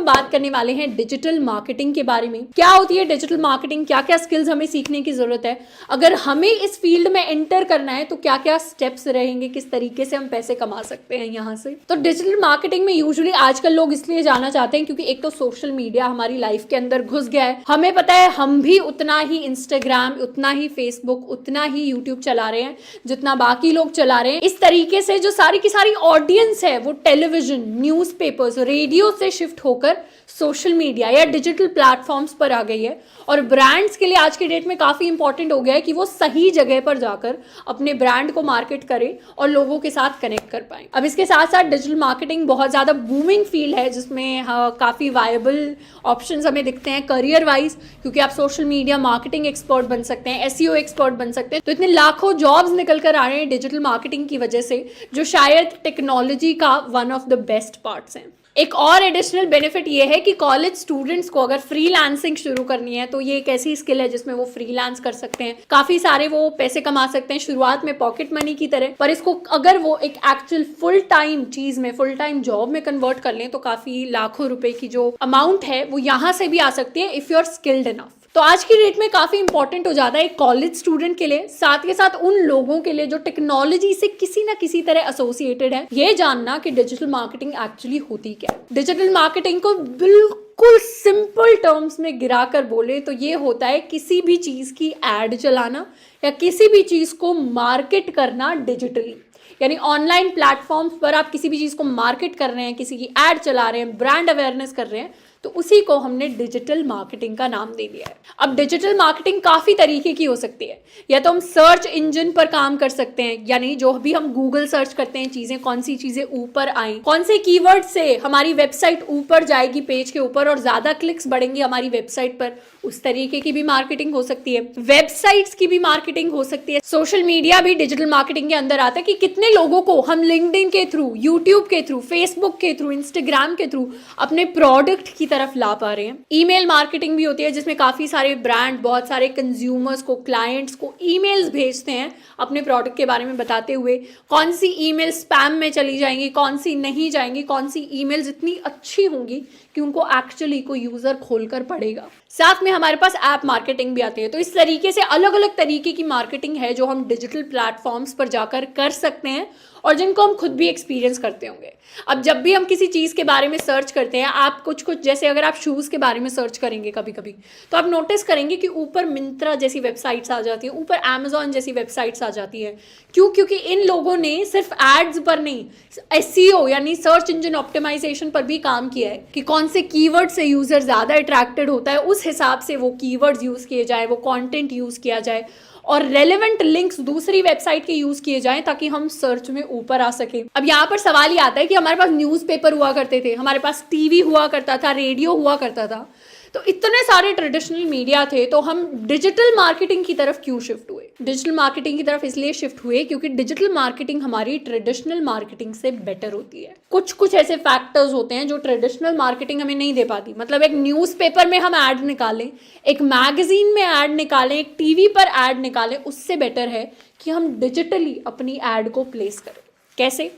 बात करने वाले हैं डिजिटल मार्केटिंग के बारे में। क्या होती है डिजिटल मार्केटिंग, क्या क्या स्किल्स हमें सीखने की जरूरत है, अगर हमें इस फील्ड में एंटर करना है तो क्या क्या स्टेप्स रहेंगे, किस तरीके से हम पैसे कमा सकते हैं यहाँ से। तो डिजिटल मार्केटिंग में यूजुअली आजकल लोग इसलिए जाना चाहते हैं क्योंकि एक तो सोशल मीडिया हमारी लाइफ के अंदर घुस गया है। हमें पता है हम भी उतना ही इंस्टाग्राम, उतना ही फेसबुक, उतना ही यूट्यूब चला रहे हैं जितना बाकी लोग चला रहे हैं। इस तरीके से जो सारी की सारी ऑडियंस है वो टेलीविजन, न्यूज़पेपर्स, रेडियो से शिफ्ट होकर सोशल मीडिया या डिजिटल प्लेटफॉर्म्स पर आ गई है। और ब्रांड्स के लिए आज की डेट में काफ़ी इंपॉर्टेंट हो गया है कि वो सही जगह पर जाकर अपने ब्रांड को मार्केट करें और लोगों के साथ कनेक्ट कर पाएं। अब इसके साथ साथ डिजिटल मार्केटिंग बहुत ज़्यादा बूमिंग फील्ड है जिसमें काफ़ी वायबल ऑप्शंस हमें दिखते हैं करियर वाइज, क्योंकि आप सोशल मीडिया मार्केटिंग एक्सपर्ट बन सकते हैं, एसईओ एक्सपर्ट बन सकते हैं। तो इतने लाखों जॉब्स निकल कर आ रहे हैं डिजिटल मार्केटिंग की वजह से, जो शायद टेक्नोलॉजी का one of the best parts हैं। एक और एडिशनल बेनिफिट ये है कि कॉलेज स्टूडेंट्स को अगर फ्रीलांसिंग शुरू करनी है तो ये एक ऐसी स्किल है जिसमें वो फ्रीलांस कर सकते हैं, काफी सारे वो पैसे कमा सकते हैं शुरुआत में पॉकेट मनी की तरह, पर इसको अगर वो एक एक्चुअल फुल टाइम चीज में, फुल टाइम जॉब में कन्वर्ट कर लें तो काफी लाखों रुपए की जो अमाउंट है वो यहाँ से भी आ सकती है if you are skilled enough. तो आज की डेट में काफी इंपॉर्टेंट हो जाता है एक कॉलेज स्टूडेंट के लिए, साथ के साथ उन लोगों के लिए जो टेक्नोलॉजी से किसी ना किसी तरह एसोसिएटेड है, ये जानना कि डिजिटल मार्केटिंग एक्चुअली होती क्या है। डिजिटल मार्केटिंग को बिल्कुल सिंपल टर्म्स में गिराकर बोले तो ये होता है किसी भी चीज की एड चलाना या किसी भी चीज को मार्केट करना डिजिटली। यानी ऑनलाइन प्लेटफॉर्म्स पर आप किसी भी चीज को मार्केट कर रहे हैं, किसी की एड चला रहे हैं, ब्रांड अवेयरनेस कर रहे हैं, तो उसी को हमने डिजिटल मार्केटिंग का नाम दे दिया है। अब डिजिटल मार्केटिंग काफी तरीके की हो सकती है, या तो हम सर्च इंजन पर काम कर सकते हैं, यानी जो भी हम गूगल सर्च करते हैं चीजें, कौन सी चीजें ऊपर आए, कौन से कीवर्ड से हमारी वेबसाइट ऊपर जाएगी पेज के ऊपर और ज्यादा क्लिक्स बढ़ेंगे हमारी वेबसाइट पर, उस तरीके की भी मार्केटिंग हो सकती है। वेबसाइट्स की भी मार्केटिंग हो सकती है। सोशल मीडिया भी डिजिटल मार्केटिंग के अंदर आता है कि कितने लोगों को हम लिंक्डइन के थ्रू, यूट्यूब के थ्रू, फेसबुक के थ्रू, इंस्टाग्राम के थ्रू अपने प्रोडक्ट की तरफ ला पा रहे हैं। ईमेल मार्केटिंग भी होती है जिसमें काफी सारे ब्रांड बहुत सारे कंज्यूमर्स को, क्लाइंट्स को ईमेल्स भेजते हैं अपने प्रोडक्ट के बारे में बताते हुए कौन सी ईमेल स्पैम में चली जाएंगी, कौन सी नहीं जाएंगी, कौन सी ईमेल्स इतनी अच्छी होंगी कि उनको एक्चुअली कोई यूजर खोलकर पढ़ेगा। साथ में हमारे पास ऐप मार्केटिंग भी आती है। तो इस तरीके से अलग अलग तरीके की मार्केटिंग है जो हम डिजिटल प्लेटफॉर्म्स पर जाकर कर सकते हैं और जिनको हम खुद भी एक्सपीरियंस करते होंगे। अब जब भी हम किसी चीज़ के बारे में सर्च करते हैं, आप कुछ जैसे अगर आप शूज़ के बारे में सर्च करेंगे कभी कभी, तो आप नोटिस करेंगे कि ऊपर मिंत्रा जैसी वेबसाइट्स आ जाती है, ऊपर अमेजॉन जैसी वेबसाइट्स आ जाती है। क्यों? क्योंकि इन लोगों ने सिर्फ एड्स पर नहीं, एसईओ यानी सर्च इंजन ऑप्टिमाइजेशन पर भी काम किया है कि कौन से कीवर्ड से यूजर ज़्यादा अट्रैक्टेड होता है, उस हिसाब से वो कीवर्ड्स यूज़ किए जाए, वो कंटेंट यूज़ किया जाए और रेलेवेंट लिंक्स दूसरी वेबसाइट के यूज किए जाएं ताकि हम सर्च में ऊपर आ सके। अब यहाँ पर सवाल ये आता है कि हमारे पास न्यूज़पेपर हुआ करते थे, हमारे पास टीवी हुआ करता था, रेडियो हुआ करता था, तो इतने सारे ट्रेडिशनल मीडिया थे, तो हम डिजिटल मार्केटिंग की तरफ क्यों शिफ्ट हुए? डिजिटल मार्केटिंग की तरफ इसलिए शिफ्ट हुए क्योंकि डिजिटल मार्केटिंग हमारी ट्रेडिशनल मार्केटिंग से बेटर होती है। कुछ ऐसे फैक्टर्स होते हैं जो ट्रेडिशनल मार्केटिंग हमें नहीं दे पाती। मतलब एक न्यूज़पेपर में हम ऐड निकालें, एक मैगजीन में ऐड निकालें, एक टीवी पर ऐड निकालें, उससे बेटर है कि हम डिजिटली अपनी ऐड को प्लेस करें। कैसे?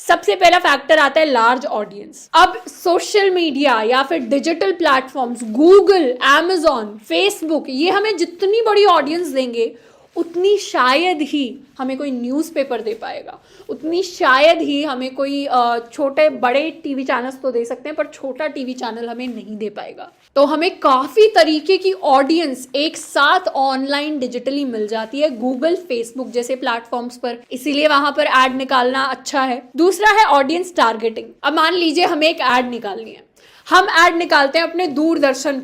सबसे पहला फैक्टर आता है लार्ज ऑडियंस। अब सोशल मीडिया या फिर digital platforms, Google, Amazon, Facebook, ये हमें जितनी बड़ी ऑडियंस देंगे उतनी शायद ही हमें कोई न्यूज़पेपर दे पाएगा, उतनी शायद ही हमें कोई छोटे बड़े टीवी चैनल्स तो दे सकते हैं पर छोटा टीवी चैनल हमें नहीं दे पाएगा। तो हमें काफ़ी तरीके की ऑडियंस एक साथ ऑनलाइन डिजिटली मिल जाती है गूगल, फेसबुक जैसे प्लेटफॉर्म्स पर, इसीलिए वहां पर ऐड निकालना अच्छा है। दूसरा है ऑडियंस टारगेटिंग। अब मान लीजिए हमें एक ऐड निकालनी है, हम ऐड निकालते हैं अपने दूरदर्शन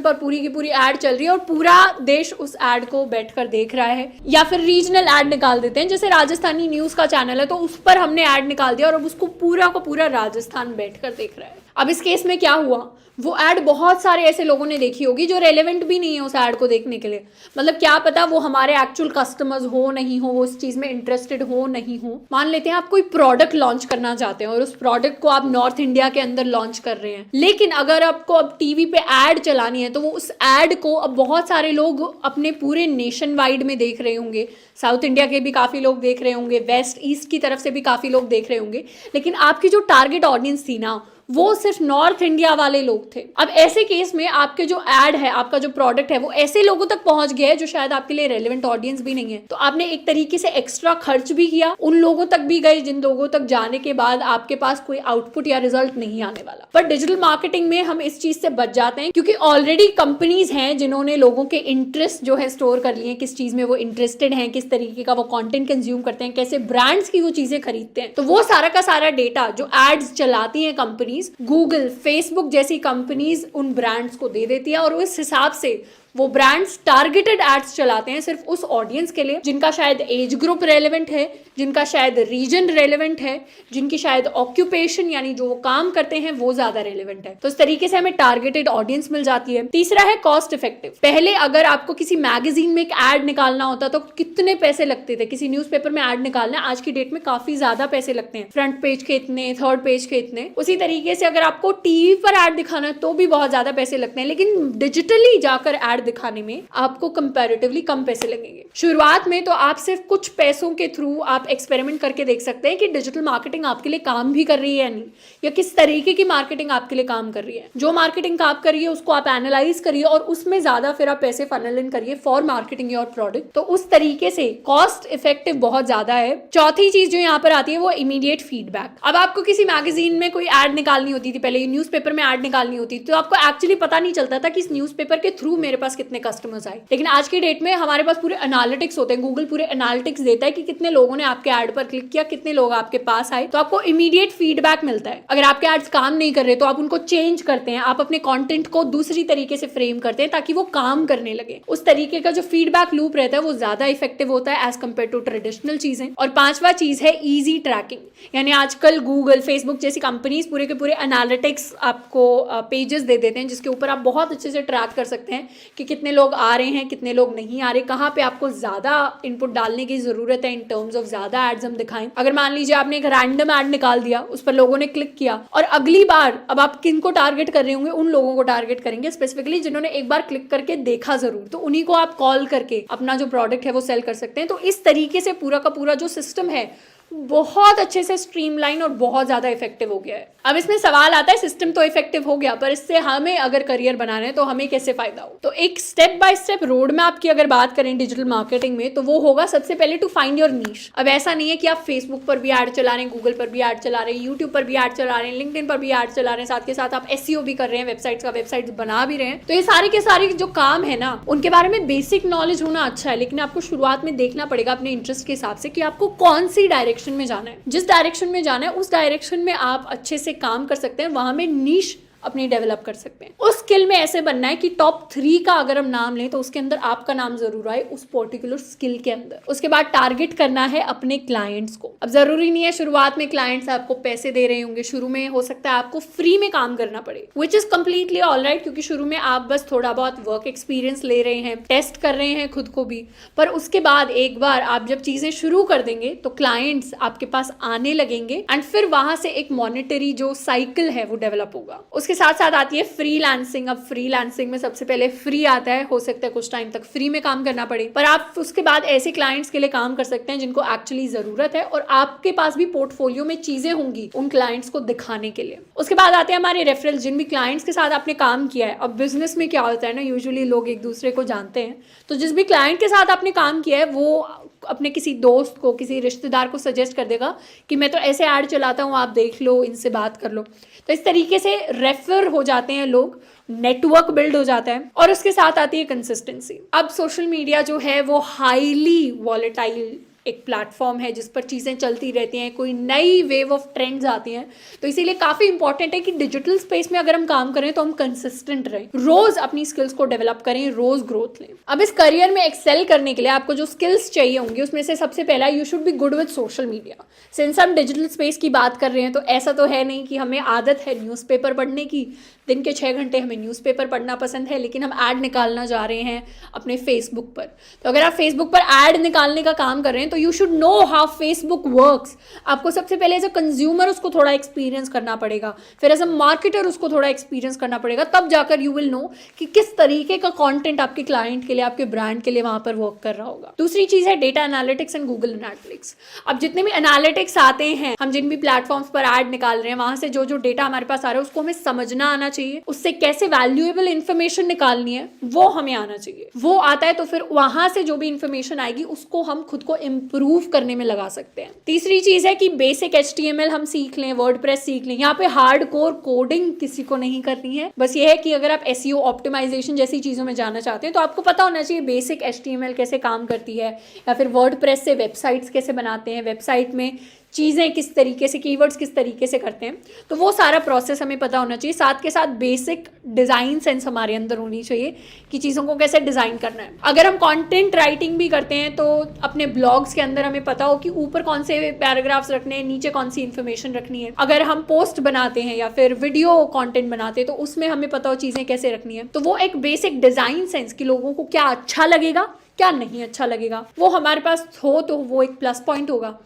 पर पूरी की पूरी ऐड चल रही है और पूरा देश उस ऐड को बैठकर देख रहा है, या फिर रीजनल ऐड निकाल देते हैं, जैसे राजस्थानी न्यूज का चैनल है तो उस पर हमने ऐड निकाल दिया और अब उसको पूरा का पूरा राजस्थान बैठकर देख रहा है। अब इस केस में क्या हुआ, वो ऐड बहुत सारे ऐसे लोगों ने देखी होगी जो रेलेवेंट भी नहीं है उस ऐड को देखने के लिए। मतलब क्या पता वो हमारे एक्चुअल कस्टमर्स हो नहीं हो, वो उस चीज में इंटरेस्टेड हो नहीं हो। मान लेते हैं आप कोई प्रोडक्ट लॉन्च करना चाहते हैं और उस प्रोडक्ट को आप नॉर्थ इंडिया के अंदर लॉन्च कर रहे हैं, लेकिन अगर आपको अब टीवी पे ऐड चलानी है तो वो उस ऐड को अब बहुत सारे लोग अपने पूरे नेशन वाइड में देख रहे होंगे। साउथ इंडिया के भी काफी लोग देख रहे होंगे, वेस्ट ईस्ट की तरफ से भी काफी लोग देख रहे होंगे, लेकिन आपकी जो टारगेट ऑडियंस थी ना वो सिर्फ नॉर्थ इंडिया वाले लोग थे। अब ऐसे केस में आपके जो एड है, आपका जो प्रोडक्ट है, वो ऐसे लोगों तक पहुंच गया है जो शायद आपके लिए रेलेवेंट ऑडियंस भी नहीं है। तो आपने एक तरीके से एक्स्ट्रा खर्च भी किया, उन लोगों तक भी गए जिन लोगों तक जाने के बाद आपके पास कोई आउटपुट या रिजल्ट नहीं आने वाला। पर डिजिटल मार्केटिंग में हम इस चीज से बच जाते हैं, क्योंकि ऑलरेडी कंपनीज हैं जिन्होंने लोगों के इंटरेस्ट जो है स्टोर कर लिए, किस चीज में वो इंटरेस्टेड हैं, किस तरीके का वो कंटेंट कंज्यूम करते हैं, कैसे ब्रांड्स की वो चीजें खरीदते हैं। तो वो सारा का सारा डेटा जो एड्स चलाती हैं कंपनीज, गूगल, फेसबुक जैसी कंपनीज उन ब्रांड्स को दे देती है, और उस हिसाब से वो ब्रांड्स टारगेटेड एड्स चलाते हैं सिर्फ उस ऑडियंस के लिए जिनका शायद एज ग्रुप रेलेवेंट है, जिनका शायद रीजन रेलेवेंट है, जिनकी शायद ऑक्यूपेशन यानी जो वो काम करते हैं वो ज्यादा रेलेवेंट है। तो इस तरीके से हमें टारगेटेड ऑडियंस मिल जाती है। तीसरा है कॉस्ट इफेक्टिव। पहले अगर आपको किसी मैगजीन में एक एड निकालना होता तो कितने पैसे लगते थे, किसी न्यूज़पेपर में एड निकालना, आज की डेट में काफी ज्यादा पैसे लगते हैं, फ्रंट पेज के इतने, थर्ड पेज के इतने। उसी तरीके से अगर आपको टीवी पर एड दिखाना है तो भी बहुत ज्यादा पैसे लगते हैं, लेकिन डिजिटली जाकर एड दिखाने में आपको कंपैरेटिवली कम पैसे लगेंगे। शुरुआत में तो आप सिर्फ कुछ पैसों के थ्रू आप एक्सपेरिमेंट करके देख सकते हैं कि डिजिटल मार्केटिंग आपके लिए काम भी कर रही है या नहीं, या किस तरीके की मार्केटिंग आपके लिए काम कर रही है। जो मार्केटिंग आप करिए उसको आप एनालाइज करिए और उसमें ज्यादा फिर आप पैसे फनल इन करिए फॉर मार्केटिंग योर प्रोडक्ट। तो उस तरीके से कॉस्ट इफेक्टिव बहुत ज्यादा है। चौथी चीज जो यहाँ पर आती है वो इमीडिएट फीडबैक। अब आपको किसी मैगजीन में कोई एड निकालनी होती थी, पहले न्यूज़पेपर में एड निकालनी होती थी, तो आपको एक्चुअली पता नहीं चलता था कि इस न्यूज़पेपर के थ्रू मेरे पास कितने कस्टमर्स आए। लेकिन आज की डेट में हमारे पास पूरे एनालिटिक्स होते हैं, गूगल पूरे एनालिटिक्स देता है कि कितने लोगों ने आपके ऐड पर क्लिक किया, कितने लोग आपके पास आए। तो आपको इमीडिएट फीडबैक मिलता है। अगर आपके एड्स काम नहीं कर रहे तो आप उनको चेंज करते हैं, आप अपने कंटेंट को दूसरी तरीके से फ्रेम करते हैं ताकि वो काम करने लगे। उस तरीके का जो फीडबैक लूप रहता है वो ज्यादा इफेक्टिव होता है एज कम्पेयर टू ट्रेडिशनल चीजें। और पांचवा चीज है इजी ट्रैकिंग, यानी आजकल गूगल, फेसबुक जैसी कंपनीज पूरे के पूरे एनालिटिक्स आपको पेजेस दे देते हैं जिसके ऊपर आप बहुत अच्छे से ट्रैक कर सकते हैं कि कितने लोग आ रहे हैं, कितने लोग नहीं आ रहे, कहाँ पे आपको ज्यादा इनपुट डालने की जरूरत है इन टर्म्स ऑफ ज्यादा एड्स हम दिखाएं। अगर मान लीजिए आपने एक रैंडम एड निकाल दिया, उस पर लोगों ने क्लिक किया, और अगली बार अब आप किनको टारगेट कर रहे होंगे, उन लोगों को टारगेट करेंगे स्पेसिफिकली जिन्होंने एक बार क्लिक करके देखा जरूर, तो उन्हीं को आप कॉल करके अपना जो प्रोडक्ट है वो सेल कर सकते हैं। तो इस तरीके से पूरा का पूरा जो सिस्टम है बहुत अच्छे से स्ट्रीमलाइन और बहुत ज्यादा इफेक्टिव हो गया है। अब इसमें सवाल आता है, सिस्टम तो इफेक्टिव हो गया पर इससे हमें अगर करियर बनाना है तो हमें कैसे फायदा हो। तो एक step by step road map की अगर बात करें डिजिटल मार्केटिंग में तो वो होगा सबसे पहले टू फाइंड योर नीश। अब ऐसा नहीं है कि आप फेसबुक पर भी ऐड चला रहे हैं, गूगल पर भी ऐड चला रहे हैं, यूट्यूब पर भी ऐड चला रहे हैं, लिंक्डइन पर भी ऐड चला रहे हैं, साथ के साथ आप एसईओ भी कर रहे हैं, वेबसाइट बना भी रहे हैं। तो ये सारे के सारे जो काम है ना, उनके बारे में बेसिक नॉलेज होना अच्छा है, लेकिन आपको शुरुआत में देखना पड़ेगा अपने इंटरेस्ट के हिसाब से कि आपको कौन सी डायरेक्शन में जाना है। जिस डायरेक्शन में जाना है उस डायरेक्शन में आप अच्छे से काम कर सकते हैं, वहां में नीश अपनी डेवलप कर सकते हैं। उस स्किल में ऐसे बनना है कि टॉप 3 का अगर हम नाम लें तो उसके अंदर आपका नाम जरूर आए उस पर्टिकुलर स्किल के अंदर। उसके बाद टारगेट करना है अपने क्लाइंट्स को। अब जरूरी नहीं है शुरुआत में क्लाइंट्स आपको पैसे दे रहे होंगे, शुरू में हो सकता है आपको फ्री में काम करना पड़े, विच इज कम्प्लीटली ऑलराइट, क्योंकि शुरू में आप बस थोड़ा बहुत वर्क एक्सपीरियंस ले रहे हैं, टेस्ट कर रहे हैं खुद को भी। पर उसके बाद एक बार आप जब चीजें शुरू कर देंगे तो क्लाइंट्स आपके पास आने लगेंगे एंड फिर वहां से एक मॉनेटरी जो साइकिल है वो डेवलप होगा। उसके साथ साथ आती है फ्रीलांसिंग। अब फ्रीलांसिंग में सबसे पहले फ्री आता है, हो सकता है कुछ टाइम तक फ्री में काम करना पड़े, पर आप उसके बाद ऐसे क्लाइंट्स के लिए काम कर सकते हैं जिनको एक्चुअली जरूरत है और आपके पास भी पोर्टफोलियो में चीजें होंगी उन क्लाइंट्स को दिखाने के लिए। उसके बाद आते हैं हमारे रेफरल्स, जिन भी क्लाइंट्स के साथ आपने काम किया है। अब बिजनेस में क्या होता है ना, यूजुअली लोग एक दूसरे को जानते हैं, तो जिस भी क्लाइंट के साथ आपने काम किया है वो अपने किसी दोस्त को, किसी रिश्तेदार को सजेस्ट कर देगा कि मैं तो ऐसे ऐड चलाता हूँ, आप देख लो, इनसे बात कर लो। तो इस तरीके से रेफर हो जाते हैं लोग, नेटवर्क बिल्ड हो जाता है। और उसके साथ आती है कंसिस्टेंसी। अब सोशल मीडिया जो है वो हाईली वॉलेटाइल एक प्लेटफॉर्म है जिस पर चीज़ें चलती रहती हैं, कोई नई वेव ऑफ ट्रेंड्स आती हैं, तो इसीलिए काफ़ी इंपॉर्टेंट है कि डिजिटल स्पेस में अगर हम काम करें तो हम कंसिस्टेंट रहें, रोज अपनी स्किल्स को डेवलप करें, रोज ग्रोथ लें। अब इस करियर में एक्सेल करने के लिए आपको जो स्किल्स चाहिए होंगी उसमें से सबसे पहला, you should be good with social media. Since हम डिजिटल स्पेस की बात कर रहे हैं तो ऐसा तो है नहीं कि हमें आदत है न्यूज़पेपर पढ़ने की दिन के 6 घंटे हमें न्यूज़पेपर पढ़ना पसंद है, लेकिन हम ऐड निकालना जा रहे हैं अपने फेसबुक पर। तो अगर आप फेसबुक पर ऐड निकालने का काम कर रहे हैं तो you should know how Facebook works. आपको सबसे पहले एज अ कंज्यूमर उसको थोड़ा एक्सपीरियंस करना पड़ेगा, फिर एज अ मार्केटर उसको थोड़ा एक्सपीरियंस करना पड़ेगा, तब जाकर यू विल नो कि किस तरीके का कंटेंट आपके क्लाइंट के लिए, आपके ब्रांड के लिए वहां पर वर्क कर रहा होगा। दूसरी चीज है data analytics and Google analytics. अब जितने भी एनालिटिक्स आते हैं, हम जिन भी प्लेटफॉर्म्स पर ऐड निकाल रहे हैं, वहां से जो जो डेटा हमारे पास आ रहा है उसको हमें समझना आना चाहिए, उससे कैसे वैल्यूएबल इंफॉर्मेशन निकालनी है वो हमें आना चाहिए। वो आता है तो फिर वहां से जो भी इंफॉर्मेशन आएगी उसको हम खुद को इंप्रूव करने में लगा सकते हैं। तीसरी चीज है कि बेसिक HTML हम सीख लें, वर्डप्रेस सीख लें। यहाँ पे हार्डकोर कोडिंग किसी को नहीं करनी है, बस ये है कि अगर आप SEO ऑप्टिमाइजेशन जैसी चीजों में जाना चाहते हैं तो आपको पता होना चाहिए बेसिक HTML कैसे काम करती है, या फिर वर्डप्रेस से वेबसाइट्स कैसे बनाते हैं, वेबसाइट में चीज़ें किस तरीके से, कीवर्ड्स किस तरीके से करते हैं, तो वो सारा प्रोसेस हमें पता होना चाहिए। साथ के साथ बेसिक डिज़ाइन सेंस हमारे अंदर होनी चाहिए कि चीज़ों को कैसे डिज़ाइन करना है। अगर हम कंटेंट राइटिंग भी करते हैं तो अपने ब्लॉग्स के अंदर हमें पता हो कि ऊपर कौन से पैराग्राफ्स रखने हैं, नीचे कौन सी इन्फॉर्मेशन रखनी है। अगर हम पोस्ट बनाते हैं या फिर वीडियो कंटेंट बनाते हैं तो उसमें हमें पता हो चीज़ें कैसे रखनी है। तो वो एक बेसिक डिज़ाइन सेंस कि लोगों को क्या अच्छा लगेगा, क्या नहीं अच्छा लगेगा, वो हमारे पास हो तो वो एक प्लस पॉइंट होगा।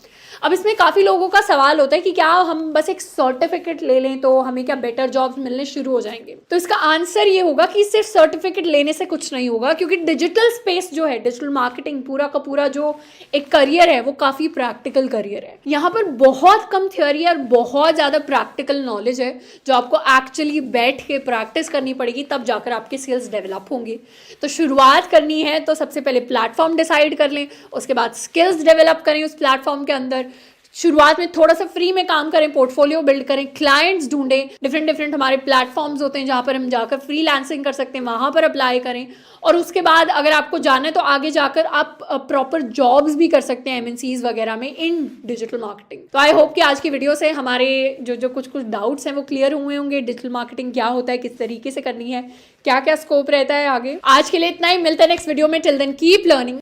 अब इसमें काफ़ी लोगों का सवाल होता है कि क्या हम बस एक सर्टिफिकेट ले लें तो हमें क्या बेटर जॉब्स मिलने शुरू हो जाएंगे। तो इसका आंसर ये होगा कि सिर्फ सर्टिफिकेट लेने से कुछ नहीं होगा, क्योंकि डिजिटल स्पेस जो है, डिजिटल मार्केटिंग पूरा का पूरा जो एक करियर है वो काफ़ी प्रैक्टिकल करियर है। यहाँ पर बहुत कम थ्योरी और बहुत ज़्यादा प्रैक्टिकल नॉलेज है जो आपको एक्चुअली बैठ के प्रैक्टिस करनी पड़ेगी, तब जाकर आपके स्किल्स डेवलप होंगे। तो शुरुआत करनी है तो सबसे पहले प्लेटफॉर्म डिसाइड कर लें, उसके बाद स्किल्स डेवलप करें उस प्लेटफॉर्म के अंदर। शुरुआत में थोड़ा सा फ्री में काम करें, पोर्टफोलियो बिल्ड करें, क्लाइंट्स ढूंढें। डिफरेंट हमारे प्लेटफॉर्म्स होते हैं जहाँ पर हम जाकर फ्रीलांसिंग कर सकते हैं, वहाँ पर अप्लाई करें। और उसके बाद अगर आपको जाना है तो आगे जाकर आप प्रॉपर जॉब्स भी कर सकते हैं MNCs वगैरह में इन डिजिटल मार्केटिंग। तो आई होप कि आज की वीडियो से हमारे जो कुछ डाउट्स हैं वो क्लियर हुए होंगे। डिजिटल मार्केटिंग क्या होता है, किस तरीके से करनी है, क्या क्या स्कोप रहता है आगे। आज के लिए इतना ही, मिलता है नेक्स्ट वीडियो में। Till then keep learning.